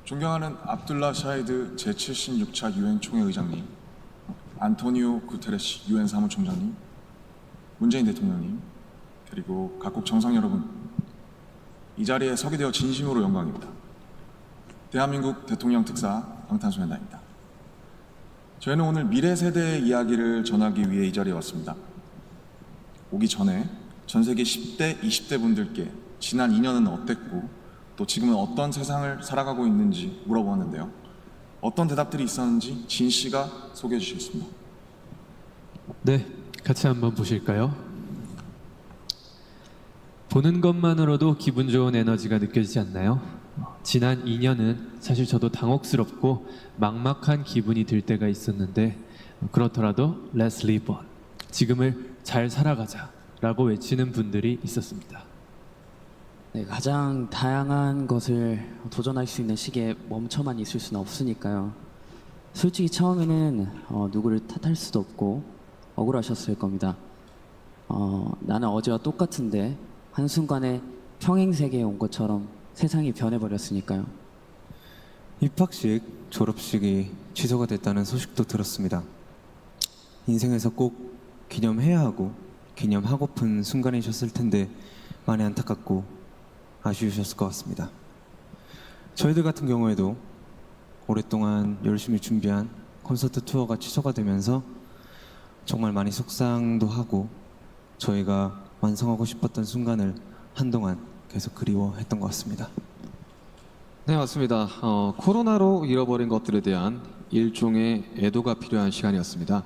존경하는 압둘라 샤히드 제76차 유엔 총회 의장님, 안토니오 구테레시 유엔 사무총장님, 문재인 대통령님, 그리고 각국 정상 여러분, 이 자리에 서게 되어 진심으로 영광입니다. 대한민국 대통령 특사 방탄소년단입니다. 저희는 오늘 미래 세대의 이야기를 전하기 위해 이 자리에 왔습니다. 오기 전에 전 세계 10대, 20대 분들께 지난 2년은 어땠고 또 지금은 어떤 세상을 살아가고 있는지 물어보았는데요. 어떤 대답들이 있었는지 진 씨가 소개해 주시겠습니다. 네, 같이 한번 보실까요? 보는 것만으로도 기분 좋은 에너지가 느껴지지 않나요? 지난 2년은 사실 저도 당혹스럽고 막막한 기분이 들 때가 있었는데 그렇더라도 Let's live on, 지금을 잘 살아가자 라고 외치는 분들이 있었습니다. 네, 가장 다양한 것을 도전할 수 있는 시기에 멈춰만 있을 수는 없으니까요. 솔직히 처음에는 누구를 탓할 수도 없고 억울하셨을 겁니다. 나는 어제와 똑같은데 한순간에 평행세계에 온 것처럼 세상이 변해버렸으니까요. 입학식, 졸업식이 취소가 됐다는 소식도 들었습니다. 인생에서 꼭 기념해야 하고 기념하고픈 순간이셨을 텐데 많이 안타깝고 아쉬우셨을 것 같습니다. 저희들 같은 경우에도 오랫동안 열심히 준비한 콘서트 투어가 취소가 되면서 정말 많이 속상도 하고 저희가 완성하고 싶었던 순간을 한동안 계속 그리워했던 것 같습니다. 네, 맞습니다. 코로나로 잃어버린 것들에 대한 일종의 애도가 필요한 시간이었습니다.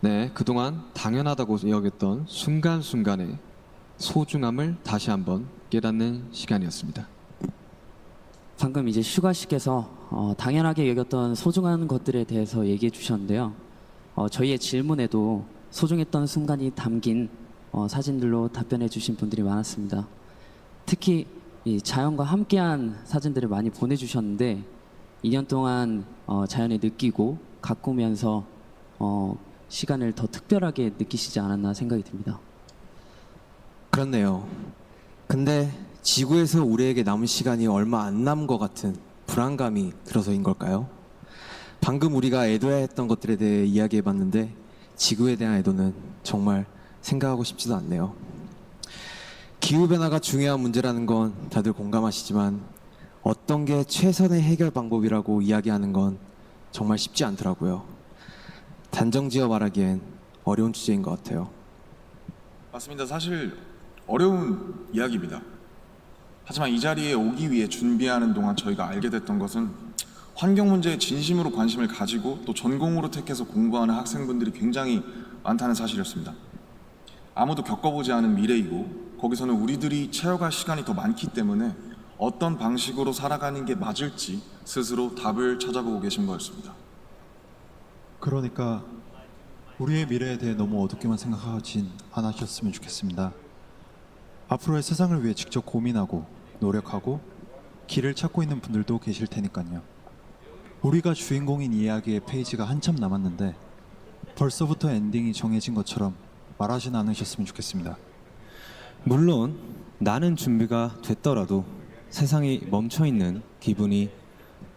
네, 그동안 당연하다고 여겼던 순간순간의 소중함을 다시 한번 깨닫는 시간이었습니다. 방금 이제 슈가 씨께서 당연하게 여겼던 소중한 것들에 대해서 얘기해 주셨는데요. 저희의 질문에도 소중했던 순간이 담긴 사진들로 답변해 주신 분들이 많았습니다. 특히 이 자연과 함께한 사진들을 많이 보내주셨는데 2년 동안 자연을 느끼고 가꾸면서 시간을 더 특별하게 느끼시지 않았나 생각이 듭니다. 그렇네요. 근데 지구에서 우리에게 남은 시간이 얼마 안 남은 것 같은 불안감이 들어서인 걸까요? 방금 우리가 애도해야 했던 것들에 대해 이야기해봤는데 지구에 대한 애도는 정말 생각하고 싶지도 않네요. 기후변화가 중요한 문제라는 건 다들 공감하시지만 어떤 게 최선의 해결 방법이라고 이야기하는 건 정말 쉽지 않더라고요. 단정지어 말하기엔 어려운 주제인 것 같아요. 맞습니다. 사실 어려운 이야기입니다. 하지만 이 자리에 오기 위해 준비하는 동안 저희가 알게 됐던 것은 환경 문제에 진심으로 관심을 가지고 또 전공으로 택해서 공부하는 학생분들이 굉장히 많다는 사실이었습니다. 아무도 겪어보지 않은 미래이고 거기서는 우리들이 채워갈 시간이 더 많기 때문에 어떤 방식으로 살아가는 게 맞을지 스스로 답을 찾아보고 계신 거였습니다. 그러니까 우리의 미래에 대해 너무 어둡게만 생각하진 않으셨으면 좋겠습니다. 앞으로의 세상을 위해 직접 고민하고 노력하고 길을 찾고 있는 분들도 계실 테니까요. 우리가 주인공인 이야기의 페이지가 한참 남았는데 벌써부터 엔딩이 정해진 것처럼 말하진 않으셨으면 좋겠습니다. 물론 나는 준비가 됐더라도 세상이 멈춰있는 기분이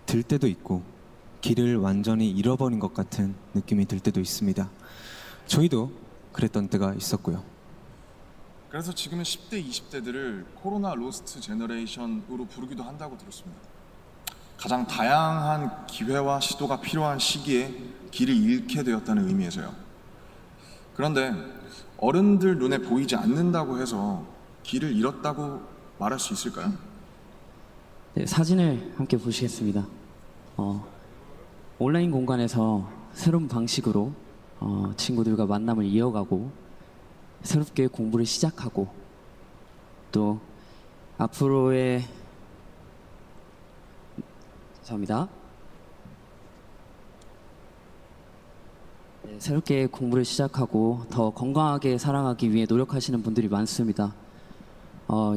들 때도 있고 길을 완전히 잃어버린 것 같은 느낌이 들 때도 있습니다. 저희도 그랬던 때가 있었고요. 그래서 지금은 10대, 20대들을 코로나 로스트 제너레이션으로 부르기도 한다고 들었습니다. 가장 다양한 기회와 시도가 필요한 시기에 길을 잃게 되었다는 의미에서요. 그런데 어른들 눈에 보이지 않는다고 해서 길을 잃었다고 말할 수 있을까요? 네, 사진을 함께 보시겠습니다. 온라인 공간에서 새로운 방식으로 친구들과 만남을 이어가고 새롭게 공부를 시작하고 또 앞으로의 죄송합니다. 네, 새롭게 공부를 시작하고 더 건강하게 살아가기 위해 노력하시는 분들이 많습니다.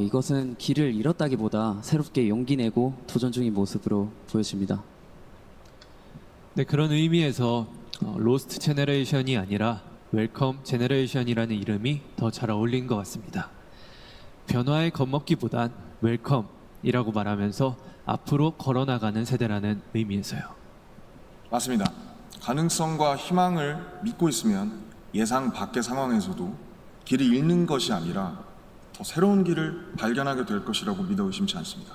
이것은 길을 잃었다기보다 새롭게 용기 내고 도전 중인 모습으로 보여집니다. 네, 그런 의미에서 로스트 제너레이션이 아니라 웰컴 제너레이션이라는 이름이 더 잘 어울린 것 같습니다. 변화에 겁먹기보단 웰컴이라고 말하면서 앞으로 걸어나가는 세대라는 의미에서요. 맞습니다. 가능성과 희망을 믿고 있으면 예상 밖의 상황에서도 길을 잃는 것이 아니라 더 새로운 길을 발견하게 될 것이라고 믿어 의심치 않습니다.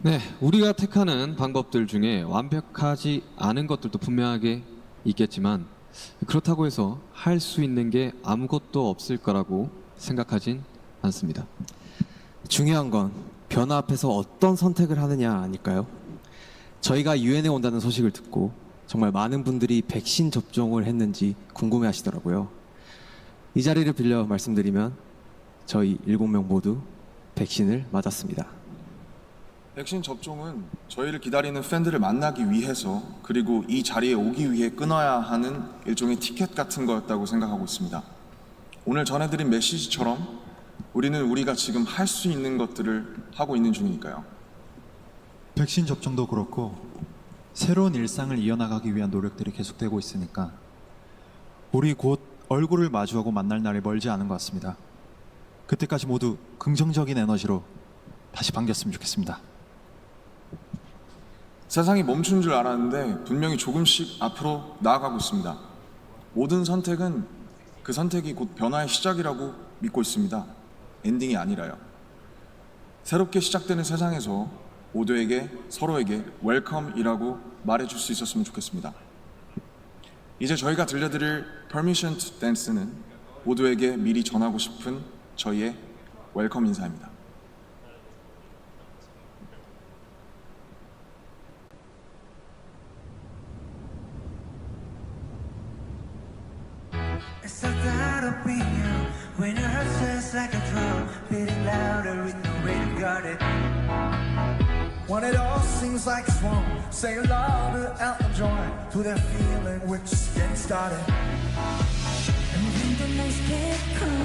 네, 우리가 택하는 방법들 중에 완벽하지 않은 것들도 분명하게 있겠지만 그렇다고 해서 할 수 있는 게 아무것도 없을 거라고 생각하진 않습니다. 중요한 건 변화 앞에서 어떤 선택을 하느냐 아닐까요? 저희가 유엔에 온다는 소식을 듣고 정말 많은 분들이 백신 접종을 했는지 궁금해 하시더라고요. 이 자리를 빌려 말씀드리면 저희 7명 모두 백신을 맞았습니다. 백신 접종은 저희를 기다리는 팬들을 만나기 위해서 그리고 이 자리에 오기 위해 끊어야 하는 일종의 티켓 같은 거였다고 생각하고 있습니다. 오늘 전해드린 메시지처럼 우리는 우리가 지금 할 수 있는 것들을 하고 있는 중이니까요. 백신 접종도 그렇고 새로운 일상을 이어나가기 위한 노력들이 계속되고 있으니까 우리 곧 얼굴을 마주하고 만날 날이 멀지 않은 것 같습니다. 그때까지 모두 긍정적인 에너지로 다시 반겼으면 좋겠습니다. 세상이 멈춘 줄 알았는데 분명히 조금씩 앞으로 나아가고 있습니다. 모든 선택은 그 선택이 곧 변화의 시작이라고 믿고 있습니다. 엔딩이 아니라요. 새롭게 시작되는 세상에서 모두에게 서로에게 웰컴이라고 말해줄 수 있었으면 좋겠습니다. 이제 저희가 들려드릴 Permission to Dance는 모두에게 미리 전하고 싶은 저희의 웰컴 인사입니다. It's so that opinion when your heart says like a drum, beating louder with no way to guard it. When it all seems like it's wrong, say it louder out and join to that feeling we're just getting started. And when the nights get cold